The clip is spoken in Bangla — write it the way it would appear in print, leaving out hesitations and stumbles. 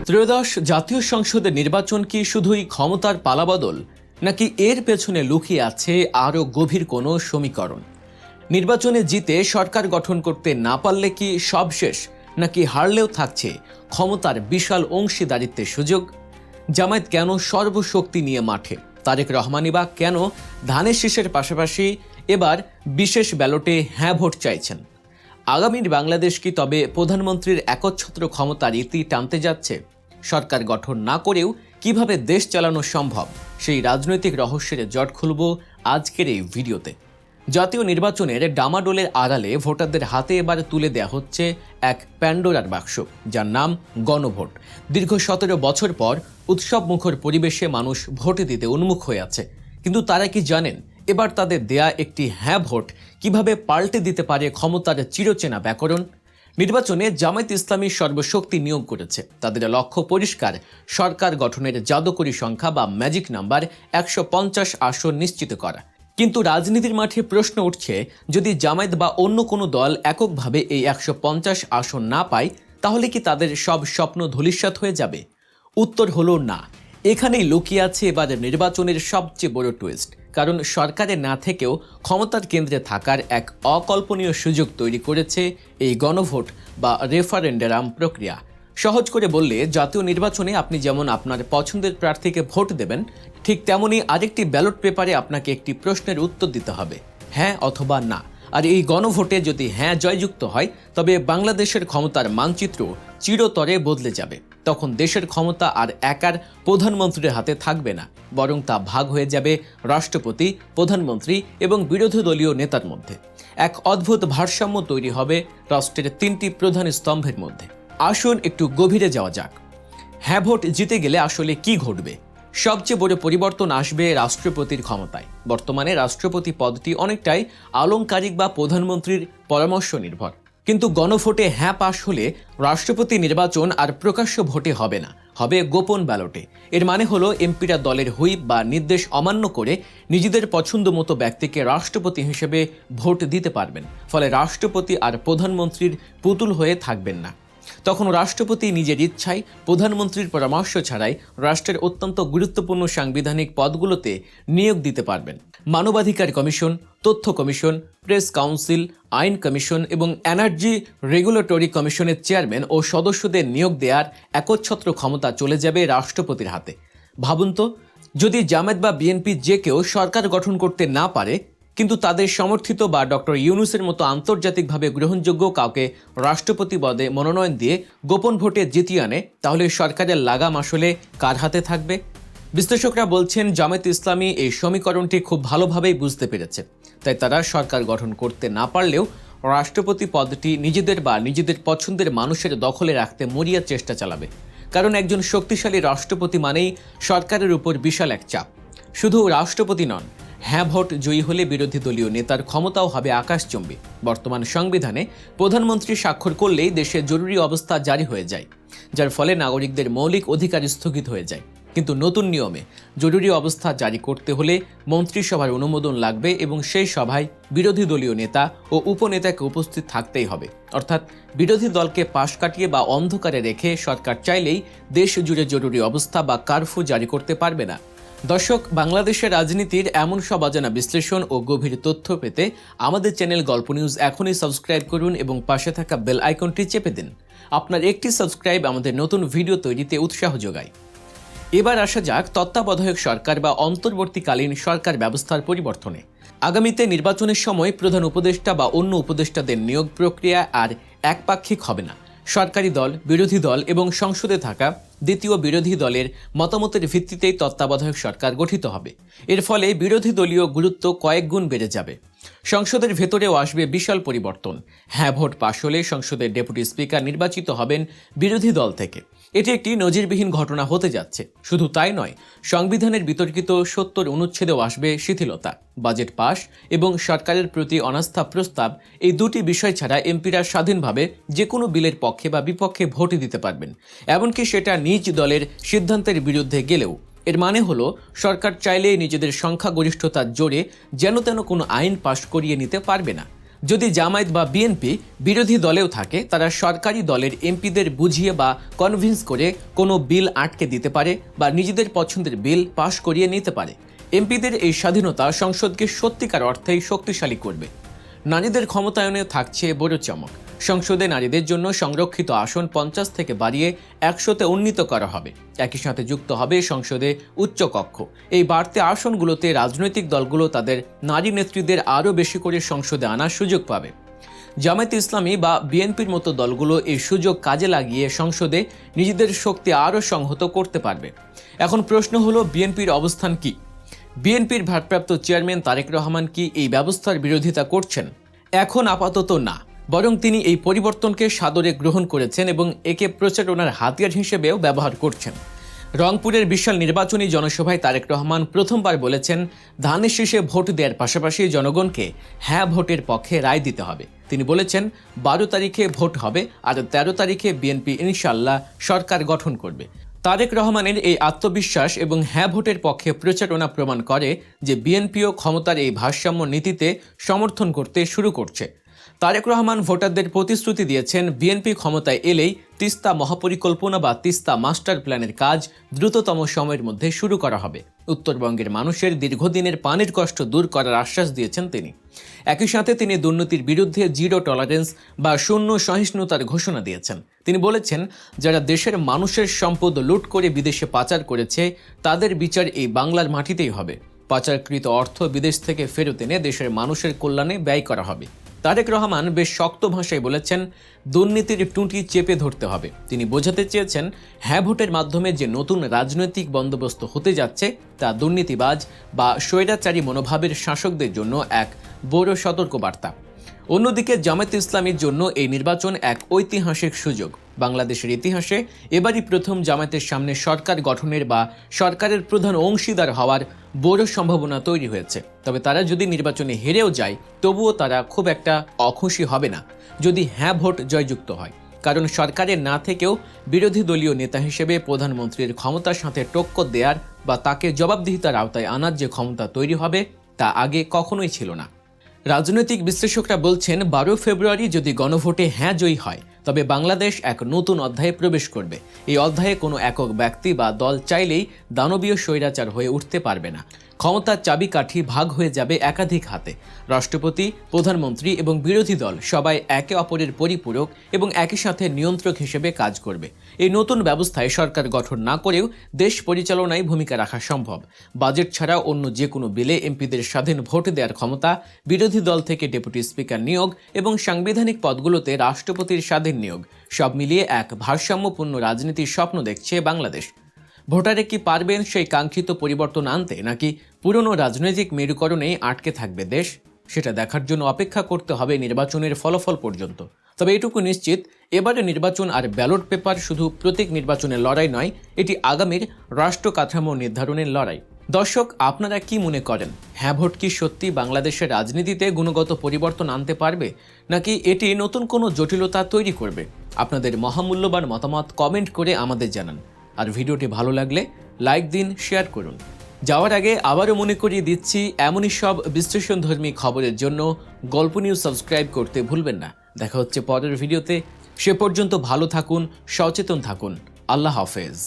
ত্রয়োদশ জাতীয় সংসদের নির্বাচন কি শুধুই ক্ষমতার পালাবদল, নাকি এর পেছনে লুকিয়ে আছে আরও গভীর কোনো সমীকরণ? নির্বাচনে জিতে সরকার গঠন করতে না পারলে কি সব শেষ, নাকি হারলেও থাকছে ক্ষমতার বিশাল অংশীদারিত্বের সুযোগ? জামায়াত কেন সর্বশক্তি নিয়ে মাঠে? তারেক রহমানই বা কেন ধানের শীষের পাশাপাশি এবার বিশেষ ব্যালটে হ্যাঁ ভোট চাইছেন? আগামীর বাংলাদেশ কি তবে প্রধানমন্ত্রীর একচ্ছত্র ক্ষমতার ইতি টানতে যাচ্ছে? সরকার গঠন না করেও কিভাবে দেশ চালানো সম্ভব, সেই রাজনৈতিক রহস্যের জট খুলব আজকের এই ভিডিওতে। জাতীয় নির্বাচনের ডামাডোলের আড়ালে ভোটারদের হাতে এবার তুলে দেয়া হচ্ছে এক প্যান্ডোরার বাক্স, যার নাম গণভোট। দীর্ঘ 17 বছর পর উৎসব মুখর পরিবেশে মানুষ ভোট দিতে উন্মুখ হয়ে আছে, কিন্তু তারা কি জানেন এবার তাদের দেয়া একটি হ্যাঁ ভোট কিভাবে পাল্টে দিতে পারে ক্ষমতার চিরচেনা ব্যাকরণ? নির্বাচনে জামায়াত ইসলামী সর্বশক্তি নিয়োগ করেছে। তাদের লক্ষ্য পরিষ্কার, সরকার গঠনের জাদুকরী সংখ্যা বা ম্যাজিক নাম্বার 150 আসন নিশ্চিত করা। কিন্তু রাজনীতির মাঠে প্রশ্ন উঠছে, যদি জামায়াত বা অন্য কোনো দল এককভাবে এই 150 আসন না পায়, তাহলে কি তাদের সব স্বপ্ন ধূলিসাৎ হয়ে যাবে? উত্তর হলো না। এখানেই লুকিয়ে আছে এবার নির্বাচনের সবচেয়ে বড় টুইস্ট। কারণ সরকারে না থেকেও ক্ষমতার কেন্দ্রে থাকার এক অকল্পনীয় সুযোগ তৈরি করেছে এই গণভোট বা রেফারেন্ডাম প্রক্রিয়া। সহজ করে বললে, জাতীয় নির্বাচনে আপনি যেমন আপনার পছন্দের প্রার্থীকে ভোট দেবেন, ঠিক তেমনই আরেকটি ব্যালট পেপারে আপনাকে একটি প্রশ্নের উত্তর দিতে হবে, হ্যাঁ অথবা না। আর এই গণভোটে যদি হ্যাঁ জয়যুক্ত হয়, তবে বাংলাদেশের ক্ষমতার মানচিত্র চিরতরে বদলে যাবে। তখন দেশের ক্ষমতা আর একার প্রধানমন্ত্রীর হাতে থাকবে না, বরং তা ভাগ হয়ে যাবে রাষ্ট্রপতি, প্রধানমন্ত্রী এবং বিরোধী দলীয় নেতার মধ্যে। এক অদ্ভুত ভারসাম্য তৈরি হবে রাষ্ট্রের 3টি প্রধান স্তম্ভের মধ্যে। আসুন একটু গভীরে যাওয়া যাক। হ্যাঁ ভোট জিতে গেলে আসলে কি ঘটবে? সবচেয়ে বড় পরিবর্তন আসবে রাষ্ট্রপতির ক্ষমতায়। বর্তমানে রাষ্ট্রপতি পদটি অনেকটাই আলংকারিক বা প্রধানমন্ত্রীর পরামর্শ নির্ভর, কিন্তু গণভোটে হ্যাঁ পাশ হলে রাষ্ট্রপতি নির্বাচন আর প্রকাশ্য ভোটে হবে না, হবে গোপন ব্যালটে। এর মানে হলো এমপিরা দলের হুইপ বা নির্দেশ অমান্য করে নিজেদের পছন্দ মতো ব্যক্তিকে রাষ্ট্রপতি হিসেবে ভোট দিতে পারবেন। ফলে রাষ্ট্রপতি আর প্রধানমন্ত্রীর পুতুল হয়ে থাকবেন না। তখন রাষ্ট্রপতি নিজের ইচ্ছায়, প্রধানমন্ত্রীর পরামর্শ ছাড়াই রাষ্ট্রের অত্যন্ত গুরুত্বপূর্ণ সাংবিধানিক পদগুলোতে নিয়োগ দিতে পারবেন। মানবাধিকার কমিশন, তথ্য কমিশন, প্রেস কাউন্সিল, আইন কমিশন এবং এনার্জি রেগুলেটরি কমিশনের চেয়ারম্যান ও সদস্যদের নিয়োগ দেওয়ার একচ্ছত্র ক্ষমতা চলে যাবে রাষ্ট্রপতির হাতে। ভাবুন তো, যদি জামায়াত বা বিএনপি যে কেউ সরকার গঠন করতে না পারে, কিন্তু তাদের সমর্থিত বা ডক্টর ইউনূসের মতো আন্তর্জাতিকভাবে গ্রহণযোগ্য কাউকে রাষ্ট্রপতি পদে মনোনয়ন দিয়ে গোপন ভোটে জিতিয়ে আনে, তাহলে সরকারের লাগাম আসলে কার হাতে থাকবে? বিশ্লেষকরা বলছেন, জামায়াত ইসলামী এই সমীকরণটি খুব ভালোভাবেই বুঝতে পেরেছে। তাই তারা সরকার গঠন করতে না পারলেও রাষ্ট্রপতি পদটি নিজেদের বা নিজেদের পছন্দের মানুষের দখলে রাখতে মরিয়া চেষ্টা চালাবে। কারণ একজন শক্তিশালী রাষ্ট্রপতি মানেই সরকারের উপর বিশাল এক চাপ। শুধু রাষ্ট্রপতি নন, হ্যাঁ ভোট জয়ী হলে বিরোধী দলীয় নেতার ক্ষমতাও হবে আকাশচুম্বী। বর্তমান সংবিধানে প্রধানমন্ত্রী স্বাক্ষর করলেই দেশে জরুরি অবস্থা জারি হয়ে যায়, যার ফলে নাগরিকদের মৌলিক অধিকার স্থগিত হয়ে যায়। কিন্তু নতুন নিয়মে জরুরি অবস্থা জারি করতে হলে মন্ত্রিসভার অনুমোদন লাগবে এবং সেই সভায় বিরোধী দলীয় নেতা ও উপনেতাকে উপস্থিত থাকতেই হবে। অর্থাৎ বিরোধী দলকে পাশ কাটিয়ে বা অন্ধকারে রেখে সরকার চাইলেই দেশ জুড়ে জরুরি অবস্থা বা কারফিউ জারি করতে পারবে না। দর্শক, বাংলাদেশের রাজনীতির এমন সব অজানা বিশ্লেষণ ও গভীর তথ্য পেতে আমাদের চ্যানেল গল্প নিউজ এখনই সাবস্ক্রাইব করুন এবং পাশে থাকা বেল আইকনটি চেপে দিন। আপনার একটি সাবস্ক্রাইব আমাদের নতুন ভিডিও তৈরিতে উৎসাহ যোগায়। এবার আসা যাক তত্ত্বাবধায়ক সরকার বা অন্তর্বর্তীকালীন সরকার ব্যবস্থার পরিবর্তনে। আগামীতে নির্বাচনের সময় প্রধান উপদেষ্টা বা অন্য উপদেষ্টাদের নিয়োগ প্রক্রিয়া আর একপাক্ষিক হবে না। সরকারি দল, বিরোধী দল এবং সংসদে থাকা দ্বিতীয় বিরোধী দলের মতামতের ভিত্তিতেই তত্ত্বাবধায়ক সরকার গঠিত হবে। এর ফলে বিরোধী দলীয় গুরুত্ব কয়েক গুণ বেড়ে যাবে। সংসদের ভেতরেও আসবে বিশাল পরিবর্তন। হ্যাঁ ভোট পাশ হলে সংসদের ডেপুটি স্পিকার নির্বাচিত হবেন বিরোধী দল থেকে। এটি একটি নজিরবিহীন ঘটনা হতে যাচ্ছে। শুধু তাই নয়, সংবিধানের বিতর্কিত 70 অনুচ্ছেদেও আসবে শিথিলতা। বাজেট পাস এবং সরকারের প্রতি অনাস্থা প্রস্তাব, এই দুটি বিষয় ছাড়া এমপিরা স্বাধীনভাবে যে কোনো বিলের পক্ষে বা বিপক্ষে ভোট দিতে পারবেন, এমনকি সেটা নিজ দলের সিদ্ধান্তের বিরুদ্ধে গেলেও। এর মানে হলো, সরকার চাইলেই নিজেদের সংখ্যাগরিষ্ঠতার জোরে যেন তেন কোনো আইন পাশ করিয়ে নিতে পারবে না। যদি জামায়াত বা বিএনপি বিরোধী দলেও থাকে, তারা সরকারি দলের এমপিদের বুঝিয়ে বা কনভিন্স করে কোনো বিল আটকে দিতে পারে বা নিজেদের পছন্দের বিল পাশ করিয়ে নিতে পারে। এমপিদের এই স্বাধীনতা সংসদকে সত্যিকার অর্থেই শক্তিশালী করবে। নারীদের ক্ষমতায়নে থাকছে বড় চমক। সংসদে নারীদের জন্য সংরক্ষিত আসন 50 থেকে বাড়িয়ে 100-তে উন্নীত করা হবে। একই সাথে যুক্ত হবে সংসদে উচ্চকক্ষ। এই বাড়তি আসনগুলোতে রাজনৈতিক দলগুলো তাদের নারী নেত্রীদের আরও বেশি করে সংসদে আনার সুযোগ পাবে। জামায়াতে ইসলামী বা বিএনপির মতো দলগুলো এই সুযোগ কাজে লাগিয়ে সংসদে নিজেদের শক্তি আরও সংহত করতে পারবে। এখন প্রশ্ন হলো, বিএনপির অবস্থান কি? বিএনপির ভারপ্রাপ্ত চেয়ারম্যান তারেক রহমান কি এই ব্যবস্থার বিরোধিতা করছেন? এখন আপাতত না, বরং তিনি এই পরিবর্তনকে সাদরে গ্রহণ করেছেন এবং একে প্রচারণার হাতিয়ার হিসেবেও ব্যবহার করছেন। রংপুরের বিশাল নির্বাচনী জনসভায় তারেক রহমান প্রথমবার বলেছেন, ধানের শীষে ভোট দেওয়ার পাশাপাশি জনগণকে হ্যাঁ ভোটের পক্ষে রায় দিতে হবে। তিনি বলেছেন, 12 তারিখে ভোট হবে আর 13 তারিখে বিএনপি ইনশাআল্লাহ সরকার গঠন করবে। তারেক রহমানের এই আত্মবিশ্বাস এবং হ্যাঁ ভোটের পক্ষে প্রচারণা প্রমাণ করে যে বিএনপিও ক্ষমতার এই ভারসাম্য নীতিতে সমর্থন করতে শুরু করছে। তারেক রহমান ভোটারদের প্রতিশ্রুতি দিয়েছেন, বিএনপি ক্ষমতায় এলেই তিস্তা মহাপরিকল্পনা বা তিস্তা মাস্টার প্ল্যানের কাজ দ্রুততম সময়ের মধ্যে শুরু করা হবে। উত্তরবঙ্গের মানুষের দীর্ঘদিনের পানির কষ্ট দূর করার আশ্বাস দিয়েছেন তিনি। একই সাথে তিনি দুর্নীতির বিরুদ্ধে জিরো টলারেন্স বা শূন্য সহিষ্ণুতার ঘোষণা দিয়েছেন। তিনি বলেছেন, যারা দেশের মানুষের সম্পদ লুট করে বিদেশে পাচার করেছে, তাদের বিচার এই বাংলার মাটিতেই হবে। পাচারকৃত অর্থ বিদেশ থেকে ফেরত এনে দেশের মানুষের কল্যাণে ব্যয় করা হবে। তারেক রহমান বেশ শক্ত ভাষায় বলেছেন, দুর্নীতির টুঁটি চেপে ধরতে হবে। তিনি বোঝাতে চেয়েছেন, হ্যাঁ ভোটের মাধ্যমে যে নতুন রাজনৈতিক বন্দোবস্ত হতে যাচ্ছে তা দুর্নীতিবাজ বা স্বৈরাচারী মনোভাবের শাসকদের জন্য এক বড় সতর্কবার্তা। অন্যদিকে জামায়াতে ইসলামীর জন্য এই নির্বাচন এক ঐতিহাসিক সুযোগ। বাংলাদেশের ইতিহাসে এবারই প্রথম জামায়াতের সামনে সরকার গঠনের বা সরকারের প্রধান অংশীদার হওয়ার বড় সম্ভাবনা তৈরি হয়েছে। তবে তারা যদি নির্বাচনে হেরেও যায়, তবুও তারা খুব একটা অখুশি হবে না যদি হ্যাঁ ভোট জয়যুক্ত হয়। কারণ সরকারে না থেকেও বিরোধী দলীয় নেতা হিসেবে প্রধানমন্ত্রীর ক্ষমতার সাথে টক্কর দেওয়ার বা তাকে জবাবদিহিতার আওতায় আনার যে ক্ষমতা তৈরি হবে, তা আগে কখনোই ছিল না। রাজনৈতিক বিশ্লেষকরা বলছেন, 12 ফেব্রুয়ারি যদি গণভোটে হ্যাঁ জয়ী হয়, তবে বাংলাদেশ এক নতুন অধ্যায়ে প্রবেশ করবে। এই অধ্যায়ে কোনো একক ব্যক্তি বা দল চাইলেই দানবীয় স্বৈরাচার হয়ে উঠতে পারবে না। ক্ষমতার চাবিকাঠি ভাগ হয়ে যাবে একাধিক হাতে। রাষ্ট্রপতি, প্রধানমন্ত্রী এবং বিরোধী দল সবাই একে অপরের পরিপূরক এবং একই সাথে নিয়ন্ত্রক হিসেবে কাজ করবে। এই নতুন ব্যবস্থায় সরকার গঠন না করেও দেশ পরিচালনায় ভূমিকা রাখা সম্ভব। বাজেট ছাড়া অন্য যে কোনো বিলে এমপিদের স্বাধীন ভোট দেওয়ার ক্ষমতা, বিরোধী দল থেকে ডেপুটি স্পিকার নিয়োগ এবং সাংবিধানিক পদগুলোতে রাষ্ট্রপতির স্বাধীন নিয়োগ, সব মিলিয়ে এক ভারসাম্যপূর্ণ রাজনীতির স্বপ্ন দেখছে বাংলাদেশ। ভোটারে কি পারবেন সেই কাঙ্ক্ষিত পরিবর্তন আনতে, নাকি পুরনো রাজনৈতিক মেরুকরণেই আটকে থাকবে দেশ? সেটা দেখার জন্য অপেক্ষা করতে হবে নির্বাচনের ফলাফল পর্যন্ত। তবে এটুকু নিশ্চিত, এবারে নির্বাচন আর ব্যালট পেপার শুধু প্রতীক নির্বাচনের লড়াই নয়, এটি আগামীর রাষ্ট্র কাঠামো নির্ধারণের লড়াই। দর্শক, আপনারা কি মনে করেন, হ্যাঁ ভোট কি সত্যি বাংলাদেশের রাজনীতিতে গুণগত পরিবর্তন আনতে পারবে, নাকি এটি নতুন কোনো জটিলতা তৈরি করবে? আপনাদের মহামূল্যবান মতামত কমেন্ট করে আমাদের জানান। আর ভিডিওটি ভালো লাগলে লাইক দিন, শেয়ার করুন। যাওয়ার আগে আবারও মনে করিয়ে দিচ্ছি, এমনই সব বিশ্লেষণধর্মী খবরের জন্য গল্প নিউজ সাবস্ক্রাইব করতে ভুলবেন না। দেখা হচ্ছে পরের ভিডিওতে। সে পর্যন্ত ভালো থাকুন, সচেতন থাকুন। আল্লাহ হাফেজ।